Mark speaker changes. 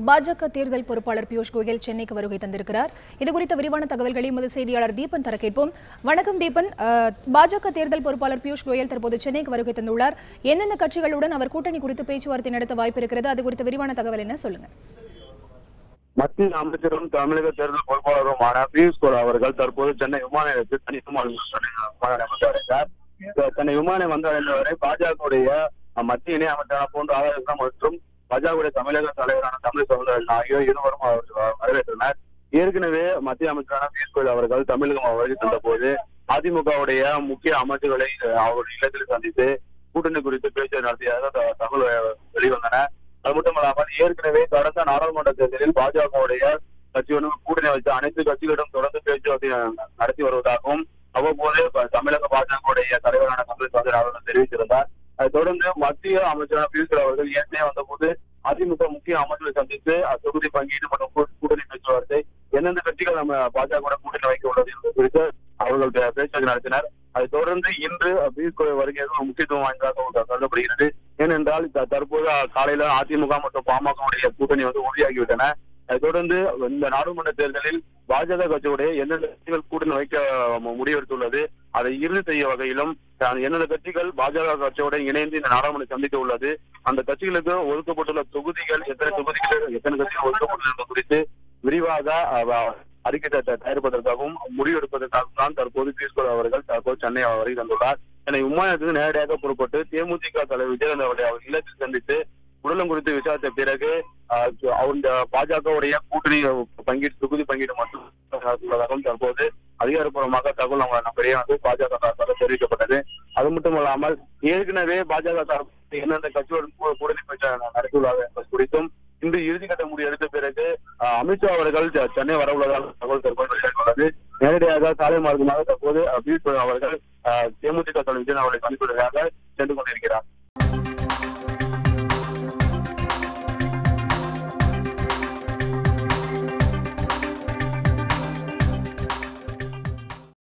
Speaker 1: பாஜக தேர்தல் பொறுப்பாளர் பியூஷ் கோயல் சென்னைக்கு வருகை தந்திருக்கிறார். இதுகுறித்த விரிவான தகவல்களை எமது செய்தியாளர் தீபன் தர கேட்போம். வணக்கம் தீபன். பாஜக தேர்தல் பொறுப்பாளர் பியூஷ் கோயல் தற்போது சென்னைக்கு வருகை தந்துள்ளார். எந்தெந்த கட்சிகளுடன் அவர் கூட்டணி குறித்து பேச்சுவார்த்தை நடத்த வாய்ப்பு இருக்கிறது? அது குறித்த விரிவான தகவல் என்ன, சொல்லுங்க.
Speaker 2: மத்திய அமைச்சரும் தமிழக தேர்தல் பொறுப்பாளருமான பியூஷ் கோயல் அவர்கள் தற்போது சென்னை விமான நிலையத்தில் சென்னை விமான வந்தடைந்தவரை பாஜகவுடைய மத்திய இணை அமைச்சரான பொன் ராதாகிருஷ்ணன் மற்றும் பாஜக தமிழக தலைவரான தமிழ் சகோதரன் ஆகியோர் இருவரும் வரவேற்றனர். ஏற்கனவே மத்திய அமைச்சரான பியூஷ் கோயல் அவர்கள் தமிழகம் வருகை தந்த போது அதிமுகவுடைய முக்கிய அமைச்சர்களை அவருடைய இல்லத்தில் சந்தித்து கூட்டணி குறித்து பேச்சு நடத்தியதாக தகவல் வெளிவந்தன. அது மட்டுமல்லாமல் ஏற்கனவே கடந்த நாடாளுமன்ற தேர்தலில் பாஜகவுடைய கட்சியுடன் கூட்டணி வைத்து அனைத்து கட்சிகளிடம் தொடர்ந்து பேச்சுவார்த்தை நடத்தி வருவதாகவும் அவ்வப்போது தமிழக பாஜகவுடைய தலைவரான தமிழ் சகோதரன் அவர்கள் தெரிவித்திருந்தார். அதை தொடர்ந்து மத்திய அமைச்சரான பியூஷ் கோயல் அவர்கள் ஏற்கனவே வந்தபோது அதிமுக முக்கிய அமைச்சர்களை சந்தித்து தொகுதி பங்கீடு மற்றும் கூட்டணி பேச்சுவார்த்தை எந்தெந்த கட்சிகள் நம்ம பாஜக கூட்டணி வைக்க உள்ளது என்பது குறித்து அவர்கள் பேச்சுவார்த்தை நடத்தினர். அதை தொடர்ந்து இன்று பியூஷ் கோயல் வருகை முக்கியத்துவம் வாய்ந்ததாக கருதப்படுகிறது. ஏனென்றால் தற்போது காலையில அதிமுக மற்றும் பாமக கூட்டணி உறுதியாகிவிட்டன. அதை தொடர்ந்து இந்த நாடாளுமன்ற தேர்தலில் பாஜக கட்சியுடைய எந்தெந்த கட்சிகள் கூட்டணி வைக்க முடிவெடுத்துள்ளது, அதை இறுதி செய்ய வகையிலும் எந்தெந்த கட்சிகள் பாஜக கட்சியோட இணைந்து இந்த நாடாளுமன்ற சந்திக்க உள்ளது, அந்த கட்சிகளுக்கு ஒதுக்கப்பட்டுள்ள தொகுதிகள் எத்தனை கட்சிகள் ஒதுக்கப்பட்டுள்ளது குறித்து விரிவாக அறிக்கை தயாரிப்பதற்காகவும் முடிவெடுப்பதற்காகவும் தான் தற்போது பியூஷ் கோயல் அவர்கள் தற்போது சென்னை வருகை தந்துள்ளார். சென்னை விமானத்துக்கு நேரடியாக புறப்பட்டு தேமுதிக தலைவர் விஜயகாந்த் அவருடைய இல்லத்தில் சந்தித்து உடலம் குறித்து விசாரித்த பிறகு அவங்க பாஜகவுடைய கூட்டணி பங்கீடு தொகுதி பங்கீடு மட்டும் தற்போது அதிகாரப்பூர்வமாக தகவல் நம்மிடையே பாஜக தெரிவிக்கப்பட்டது. அது மட்டுமல்லாமல் ஏற்கனவே பாஜக எந்தெந்த கட்சியுடன் கூட்டணி பேச்சு நடத்தியுள்ளார் என்பது குறித்தும் இன்று இறுதிக்கட்ட முடிவு எடுத்த பிறகு அமித்ஷா அவர்கள் சென்னை வரவுள்ளதாக தகவல் தற்போது வெளியாகியுள்ளது. நேரடியாக சாலை மார்க்கமாக தற்போது பியூஷ் கோயல் அவர்கள் தேமுதிக தலைவர் விஜய் அவர்களை சந்திப்பதற்காக சென்று கொண்டிருக்கிறார்.